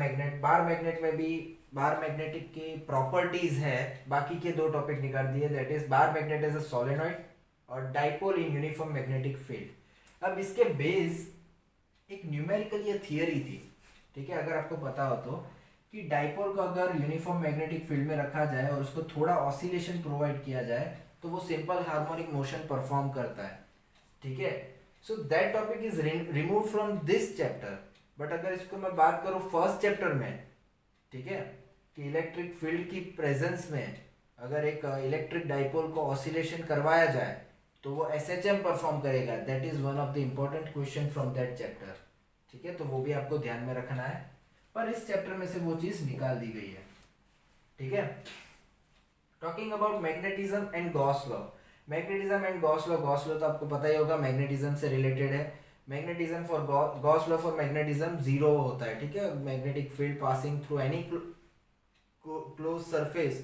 मैग्नेट में भी बार मैग्नेटिक की प्रॉपर्टीज है, बाकी के दो टॉपिक निकाल दिए, that is bar magnet as a solenoid और dipole in uniform magnetic field. अब इसके बेस एक न्यूमेरिकल ये थियरी थी, ठीक है, अगर आपको पता हो तो, कि डाइपोल को अगर यूनिफॉर्म मैग्नेटिक फील्ड में रखा जाए और उसको थोड़ा ऑसिलेशन प्रोवाइड किया जाए तो वो सिंपल हार्मोनिक मोशन परफॉर्म करता है, ठीक है। So that topic is remove from this chapter, but अगर इसको मैं बात करूँ फर्स्ट चैप्टर में, ठीक है, कि इलेक्ट्रिक फील्ड की प्रेजेंस में अगर एक इलेक्ट्रिक डाइपोल को ऑसिलेशन करवाया जाए तो वो एसएचएम परफॉर्म करेगा, that is one of the important question from that chapter, ठीक है, तो वो भी आपको ध्यान में रखना है, पर इस चैप्टर में से वो चीज निकाल दी गई है, ठीक है। Talking about magnetism and Gauss law, magnetism and Gauss law तो आपको पता ही होगा, मैग्नेटिज्म से रिलेटेड है। Magnetism for Gauss law for magnetism zero होता है, ठीक है, magnetic field passing through any close surface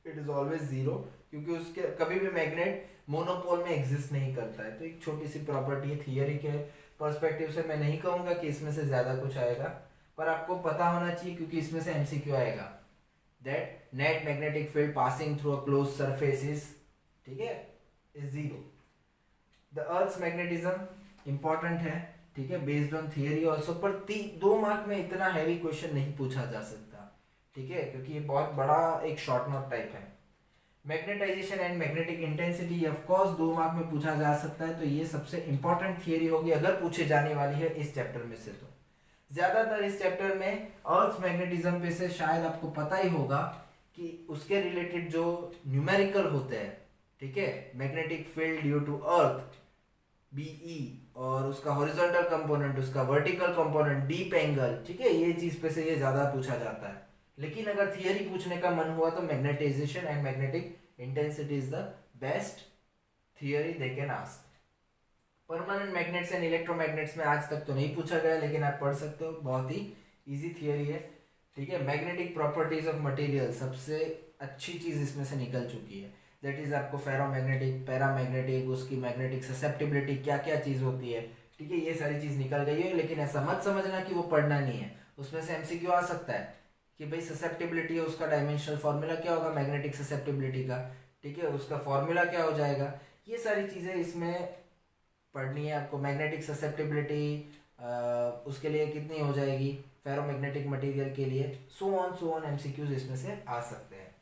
it is always zero, क्योंकि उसके कभी भी मैग्नेट मोनोपोल में एग्जिस्ट नहीं करता है। तो एक छोटी सी प्रॉपर्टी है, थियरी के पर्सपेक्टिव से मैं नहीं कहूंगा कि इसमें से ज्यादा कुछ आएगा, पर आपको पता होना चाहिए क्योंकि इसमें से एमसीक्यू आएगा, that net magnetic field passing through a close surface is, ठीक है, is zero. The earth's magnetism important है, ठीक है, बेस्ड ऑन थियरी ऑल्सो, पर 2 मार्क में इतना हैवी क्वेश्चन नहीं पूछा जा सकता, ठीक है, क्योंकि ये बहुत बड़ा एक शॉर्ट नोट टाइप है। Magnetization and magnetic intensity of course 2 mark में पूछा जा सकता है, तो ये सबसे इंपॉर्टेंट थियरी होगी अगर पूछे जाने वाली है इस चैप्टर में से। तो ज्यादातर इस चैप्टर में अर्थ मैग्नेटिज्म पे से शायद आपको पता ही होगा कि उसके रिलेटेड जो न्यूमेरिकल होते हैं, ठीक है, magnetic field due to earth B, और उसका हॉरिजॉन्टल कंपोनेंट, उसका वर्टिकल कंपोनेंट, डीप एंगल, ठीक है, ये चीज पे से ये ज्यादा पूछा जाता है। लेकिन अगर थियरी पूछने का मन हुआ तो magnetization and magnetic intensity is the best theory they can ask. Permanent magnets and electromagnets में आज तक तो नहीं पूछा गया, लेकिन आप पढ़ सकते हो, बहुत ही इजी थियरी है, ठीक है। मैग्नेटिक प्रॉपर्टीज ऑफ मटेरियल, सबसे अच्छी चीज इसमें से निकल चुकी है, दैट इज आपको फेरोमैग्नेटिक, पैरामैग्नेटिक, उसकी मैग्नेटिक ससेप्टिबिलिटी क्या क्या चीज होती है, ठीक है, ये सारी चीज निकल गई है। लेकिन ऐसा मत समझना कि वो पढ़ना नहीं है, उसमें से एमसीक्यू आ सकता है कि भाई ससेप्टिबिलिटी है, उसका डायमेंशनल फॉर्मूला क्या होगा मैग्नेटिक ससेप्टिबिलिटी का, ठीक है, उसका फॉर्मूला क्या हो जाएगा, ये सारी चीजें इसमें पढ़नी है आपको। मैग्नेटिक ससेप्टिबिलिटी उसके लिए कितनी हो जाएगी फेरोमैग्नेटिक मटेरियल के लिए, सो ऑन एमसीक्यूज इसमें से आ सकते हैं।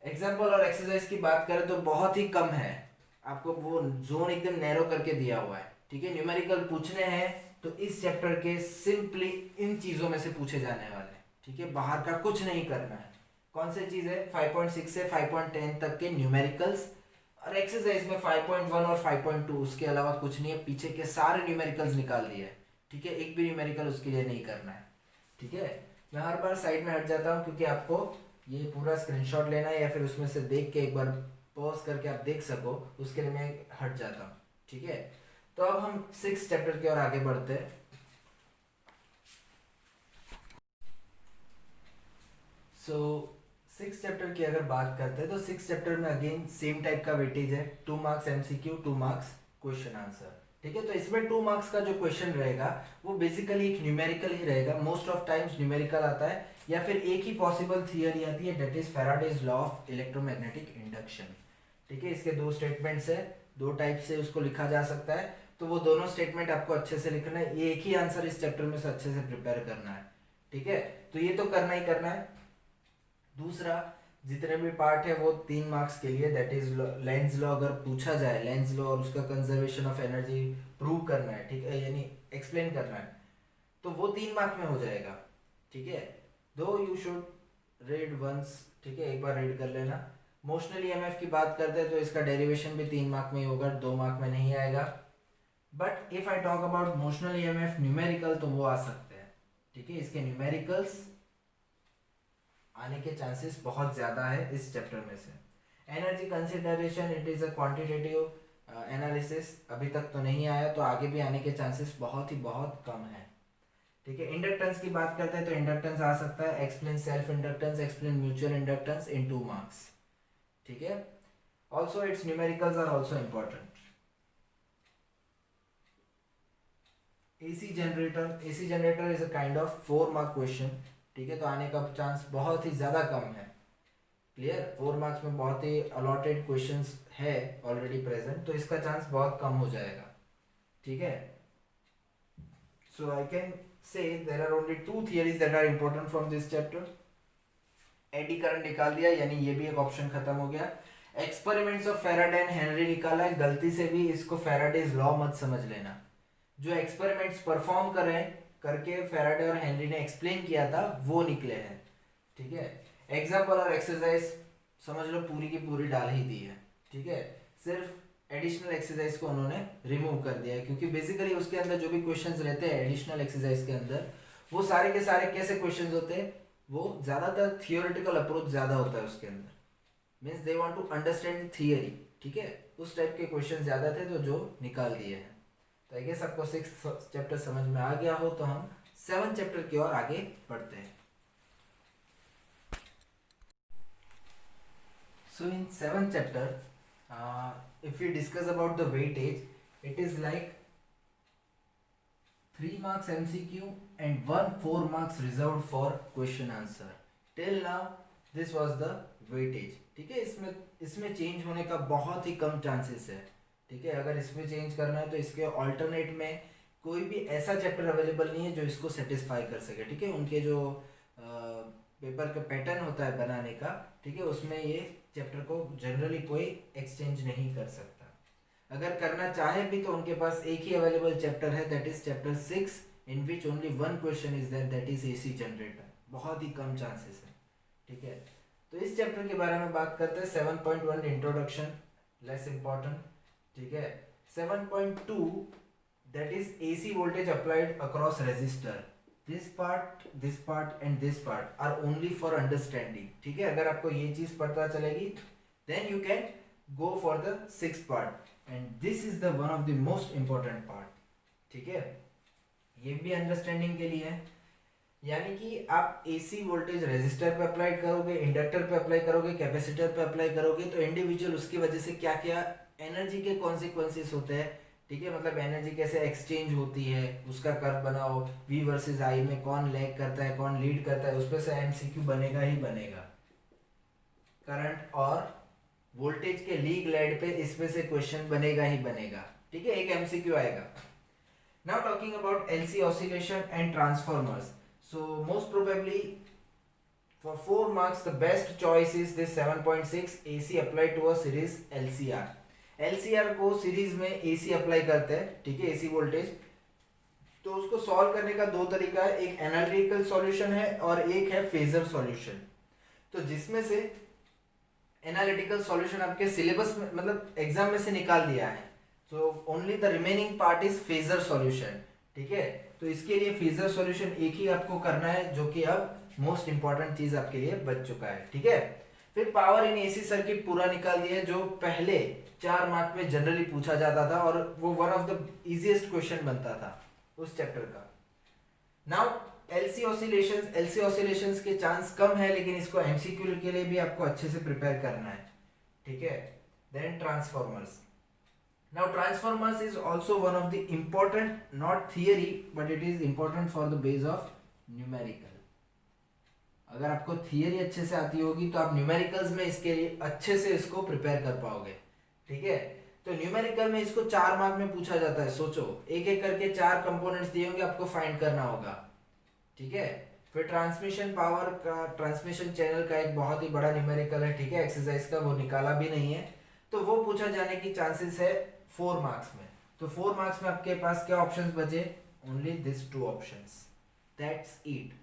एग्जाम्पल और एक्सरसाइज की बात करें तो बहुत ही कम है, आपको वो जोन एकदम नैरो करके दिया हुआ है, ठीक है। न्यूमेरिकल पूछने हैं तो इस चैप्टर के सिंपली इन चीजों में से पूछे जाने वाले हैं, ठीक है, बाहर का कुछ नहीं करना है। कौन सी चीज है, 5.6 से 5.10 तक के न्यूमेरिकल्स, और एक्सरसाइज में 5.1 और 5.2, उसके अलावा कुछ नहीं है, पीछे के सारे न्यूमेरिकल्स निकाल दिए, ठीक है, एक भी न्यूमेरिकल उसके लिए नहीं करना है, ठीक है। मैं हर बार साइड में हट जाता हूँ क्योंकि आपको ये पूरा स्क्रीनशॉट लेना है या फिर उसमें से देख के एक बार पॉज करके आप देख सको, उसके लिए मैं हट जाता हूँ, ठीक है। तो अब हम 6 चैप्टर की ओर आगे बढ़ते हैं। सो 6 चैप्टर की अगर बात करते हैं तो 6 चैप्टर में अगेन सेम टाइप का वेटेज है, 2 marks MCQ, 2 marks question answer, ठीक है। तो इसमें 2 मार्क्स का जो क्वेश्चन रहेगा वो बेसिकली एक न्यूमेरिकल ही रहेगा, मोस्ट ऑफ टाइम्स न्यूमेरिकल आता है, या फिर एक ही पॉसिबल थियरी आती है, that is Faraday's law of electromagnetic induction, ठीक है। इसके 2 स्टेटमेंट्स है, 2 टाइप से उसको लिखा जा सकता है, तो वो दोनों स्टेटमेंट आपको अच्छे से लिखना है, ये एक ही आंसर इस चैप्टर में से अच्छे से प्रिपेयर करना है, ठीक है। तो ये तो करना ही करना है। दूसरा, जितने भी पार्ट है वो 3 मार्क्स के लिए, दैट इज लेंज लॉ अगर पूछा जाए, लेंज लॉ और उसका कंजर्वेशन ऑफ एनर्जी प्रूव करना है, ठीक है, यानी एक्सप्लेन करना है, तो वो 3 मार्क में हो जाएगा, ठीक है। दो यू शुड रीड वंस, ठीक है, एक बार रीड कर लेना। मोशनल ईएमएफ की बात करते हैं तो इसका डेरिवेशन भी 3 मार्क में ही होगा, 2 मार्क में नहीं आएगा। But if I talk about motional EMF numerical तो वो आ सकते हैं, ठीक है, इसके न्यूमेरिकल्स आने के चांसेस बहुत ज़्यादा है इस चैप्टर में से। Energy consideration, it is a quantitative analysis, अभी तक तो नहीं आया, तो आगे भी आने के चांसेस बहुत ही बहुत कम है, ठीक है। इंडक्टेंस की बात करते हैं तो इंडक्टेंस आ सकता है, explain self inductance, explain mutual inductance in 2 marks, ठीक है। Also it's numericals are also important. AC generator is a kind of 4 mark question, ठीक है, तो आने का चांस बहुत ही ज़्यादा कम है। क्लियर, 4 मार्क्स में बहुत ही अलॉटेड क्वेश्चंस है ऑलरेडी प्रेजेंट, तो इसका चांस बहुत कम हो जाएगा, ठीक है। So I can say there are only 2 theories that are important from this chapter. Eddy current निकाल दिया, यानी ये भी एक ऑप्शन खत्म हो गया। Experiments of Faraday and Henry निकाला है, गलती से भी इसको फैराडेज लॉ मत समझ लेना। जो एक्सपेरिमेंट्स परफॉर्म करके फैराडे और हेनरी ने एक्सप्लेन किया था वो निकले हैं, ठीक है। एग्जाम्पल और एक्सरसाइज समझ लो पूरी की पूरी डाल ही दी है, ठीक है। सिर्फ एडिशनल एक्सरसाइज को उन्होंने रिमूव कर दिया है, क्योंकि बेसिकली उसके अंदर जो भी क्वेश्चंस रहते हैं एडिशनल एक्सरसाइज के अंदर, वो सारे के सारे कैसे क्वेश्चंस होते हैं, वो ज़्यादातर थियोरेटिकल अप्रोच ज़्यादा होता है उसके अंदर, means they want to understand theory, ठीक है। उस टाइप के क्वेश्चन ज़्यादा थे तो जो निकाल दिए हैं। तो आई गेस आपको 6th चैप्टर समझ में आ गया हो, तो हम 7th चैप्टर की ओर आगे बढ़ते हैं। So in 7th chapter, if we discuss about the weightage, it is like 3 marks MCQ and 1 4 marks reserved for question answer. Till now this was the weightage, ठीक है। इसमें चेंज होने का बहुत ही कम चांसेस है, ठीक है। अगर इसमें चेंज करना है तो इसके ऑल्टरनेट में कोई भी ऐसा चैप्टर अवेलेबल नहीं है जो इसको सेटिस्फाई कर सके, ठीक है। उनके जो पेपर का पैटर्न होता है बनाने का, ठीक है, उसमें ये चैप्टर को जनरली कोई एक्सचेंज नहीं कर सकता। अगर करना चाहे भी तो उनके पास एक ही अवेलेबल चैप्टर है, that is chapter 6, in which only 1 question is there, that is AC generator. बहुत ही कम चांसेस है, ठीक है। तो इस चैप्टर के बारे में बात करते हैं। 7.1 इंट्रोडक्शन, लेस इंपॉर्टेंट, ठीक है। 7.2 that is AC voltage applied across resistor. This part and this part are only for understanding, ठीक है। अगर आपको ये चीज पता चलेगी then you can go for the 6th part, and this is the one of the most important part, ठीक है। ये भी अंडरस्टैंडिंग के लिए है, यानी कि आप एसी वोल्टेज रेजिस्टर पे अप्लाई करोगे, इंडक्टर पे अप्लाई करोगे, कैपेसिटर पे अप्लाई करोगे, तो इंडिविजुअल उसकी वजह से क्या क्या एनर्जी के कॉन्सिक्वेंसेस होते हैं, ठीक है। मतलब एनर्जी कैसे एक्सचेंज होती है, उसका कर्व बनाओ, V वर्सेस I में कौन लैग करता है कौन लीड करता है, उस पर से MCQ बनेगा ही बनेगा। करंट और वोल्टेज के लीग लाइट पे इसमें से क्वेश्चन बनेगा ही बनेगा, ठीक है। एक MCQ आएगा। Now talking about LC oscillation and transformers, so most probably for 4 marks the best choice is this 7.6 AC applied to a series LCR। LCR को सीरीज में AC अप्लाई करते हैं, ठीक है, AC वोल्टेज। तो उसको सॉल्व करने का 2 तरीका है, एक एनालिटिकल सॉल्यूशन है और एक है फेजर सॉल्यूशन। तो जिसमें से एनालिटिकल सॉल्यूशन आपके सिलेबस में मतलब एग्जाम में से निकाल दिया है, तो only the remaining part is phasor solution, ठीक है। तो इसके लिए फेजर सॉल्यूशन एक ही आपको करना है, जो कि अब मोस्ट इंपॉर्टेंट चीज आपके लिए बच चुका है, ठीक है। फिर पावर इन एसी सर्किट पूरा निकाल दिया, जो पहले 4 मार्क में जनरली पूछा जाता था और वो one of the easiest question बनता था उस चैप्टर का। नाउ एलसी ऑसिलेशंस के चांस कम है, लेकिन इसको एमसीक्यू के लिए भी आपको अच्छे से प्रिपेयर करना है, ठीक है। Then transformers, now transformers is also one of the important not theory but it is important for the base of numerical। अगर आपको थियरी अच्छे से आती होगी तो आप न्यूमेरिकल्स में इसके लिए अच्छे से इसको प्रिपेयर कर पाओगे, ठीक है। तो न्यूमेरिकल में इसको 4 मार्क में पूछा जाता है, सोचो एक एक करके 4 कंपोनेंट्स दिए होंगे, आपको फाइंड करना होगा, ठीक है। फिर ट्रांसमिशन पावर का, ट्रांसमिशन चैनल का एक बहुत ही बड़ा न्यूमेरिकल है, ठीक है, एक्सरसाइज का, वो निकाला भी नहीं है, तो वो पूछा जाने की चांसेस है 4 मार्क्स में। तो 4 मार्क्स में आपके पास क्या ऑप्शंस बचे, only this 2 options, that's it,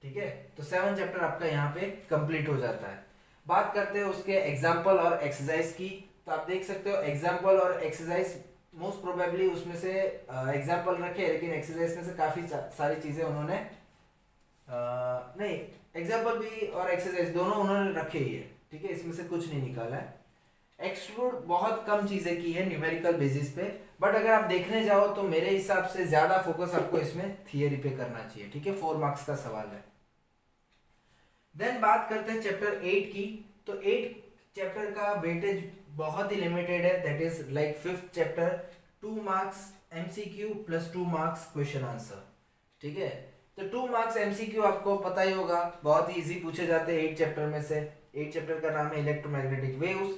ठीक है। तो 7 चैप्टर आपका यहाँ पे कंप्लीट हो जाता है। बात करते हैं उसके एग्जाम्पल और एक्सरसाइज की, तो आप देख सकते हो एग्जाम्पल और एक्सरसाइज मोस्ट प्रोबेबली उसमें से एग्जाम्पल रखे, लेकिन एक्सरसाइज में से काफी सारी चीजें उन्होंने नहीं, एग्जाम्पल भी और एक्सरसाइज दोनों उन्होंने रखे ही है, ठीक है, इसमें से कुछ नहीं निकाला है। एक्सक्लूड बहुत कम चीजें की है न्यूमेरिकल बेसिस पे, बट अगर आप देखने जाओ तो मेरे हिसाब से ज्यादा फोकस आपको इसमें थियरी पे करना चाहिए, ठीक है। 4 मार्क्स का सवाल है। देन बात करते हैं चैप्टर 8 की, तो 8 चैप्टर का वेटेज बहुत ही लिमिटेड है, that is like 5th chapter 2 marks MCQ plus 2 marks question answer, ठीक है। तो 2 मार्क्स MCQ आपको पता ही होगा, बहुत ही इजी पूछे जाते हैं 8 चैप्टर में से। 8 चैप्टर का नाम है इलेक्ट्रोमैग्नेटिक वेव्स,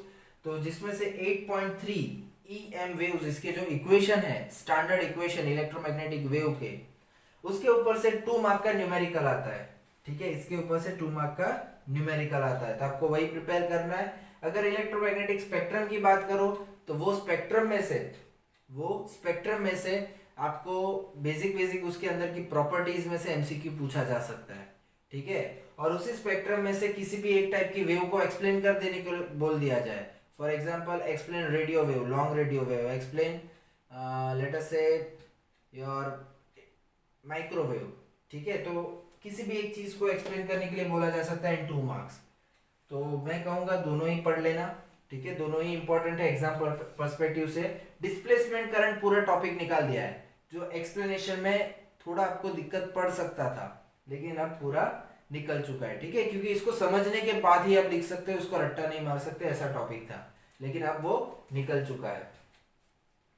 तो जिसमें से 8.3 EM वेव्स, इसके जो इक्वेशन है, स्टैंडर्ड इक्वेशन इलेक्ट्रोमैग्नेटिक वेव के, उसके ऊपर से 2 मार्क का न्यूमेरिकल आता है, ठीक है। इसके ऊपर से 2 मार्क का न्यूमेरिकल आता है, तो आपको वही प्रिपेयर करना है। अगर इलेक्ट्रोमैग्नेटिक स्पेक्ट्रम की बात करो तो वो स्पेक्ट्रम में से आपको बेसिक उसके अंदर की प्रॉपर्टीज में से एमसीक्यू पूछा जा सकता है, ठीक है। और उसी स्पेक्ट्रम में से किसी भी एक टाइप की वेव को एक्सप्लेन कर देने को बोल दिया जाए, for example explain radio wave, long radio wave, explain let us से योर माइक्रोवेव, ठीक है। तो किसी भी एक चीज को एक्सप्लेन करने के लिए बोला जा सकता है इन 2 मार्क्स। तो मैं कहूँगा दोनों ही पढ़ लेना, ठीक है। दोनों ही इंपॉर्टेंट है एग्जाम पर्सपेक्टिव से। डिस्प्लेसमेंट करंट पूरा टॉपिक निकाल दिया है, जो एक्सप्लेनेशन में थोड़ा आपको दिक्कत पड़ सकता था, लेकिन अब पूरा निकल चुका है, ठीक है। क्योंकि इसको समझने के बाद ही आप लिख सकते हो, उसको रट्टा नहीं मार सकते, ऐसा टॉपिक था, लेकिन अब वो निकल चुका है।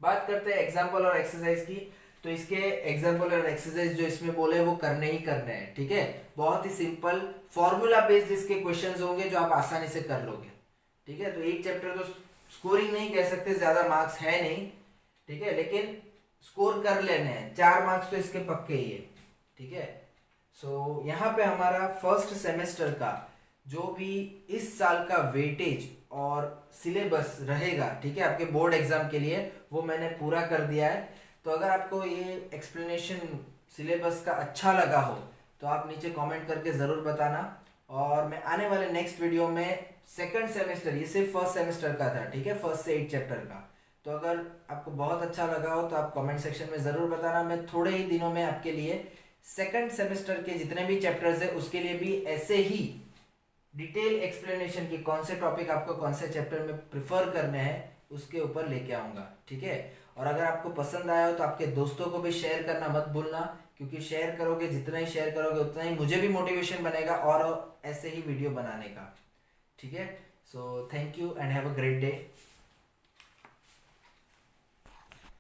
बात करते हैं एग्जाम्पल और एक्सरसाइज की। तो इसके एग्जाम्पल और एक्सरसाइज जो इसमें बोले वो करने ही करने हैं, ठीक है। बहुत ही सिंपल फॉर्मूला बेस्ड इसके क्वेश्चंस होंगे जो आप आसानी से कर लोगे, ठीक है। तो एक चैप्टर तो स्कोरिंग नहीं कह सकते, ज्यादा मार्क्स है नहीं, ठीक है, लेकिन स्कोर कर लेने हैं, 4 मार्क्स तो इसके पक्के ही है, ठीक है। सो यहाँ पे हमारा फर्स्ट सेमेस्टर का जो भी इस साल का वेटेज और सिलेबस रहेगा, ठीक है, आपके बोर्ड एग्जाम के लिए, वो मैंने पूरा कर दिया है। तो अगर आपको ये एक्सप्लेनेशन सिलेबस का अच्छा लगा हो तो आप नीचे कमेंट करके ज़रूर बताना। और मैं आने वाले नेक्स्ट वीडियो में सेकंड सेमेस्टर, ये सिर्फ फर्स्ट सेमेस्टर का था, ठीक है, 1 से 8 चैप्टर का, तो अगर आपको बहुत अच्छा लगा हो तो आप कमेंट सेक्शन में ज़रूर बताना। मैं थोड़े ही दिनों में आपके लिए सेकंड सेमेस्टर के जितने भी चैप्टर्स है उसके लिए भी ऐसे ही डिटेल एक्सप्लेनेशन की, कौन से टॉपिक आपको कौन से चैप्टर में प्रिफर करने हैं उसके ऊपर लेके आऊँगा, ठीक है। और अगर आपको पसंद आया हो तो आपके दोस्तों को भी शेयर करना मत भूलना, क्योंकि शेयर करोगे, जितना ही शेयर करोगे उतना ही मुझे भी मोटिवेशन बनेगा और ऐसे ही वीडियो बनाने का, ठीक है। So thank you and have a great day.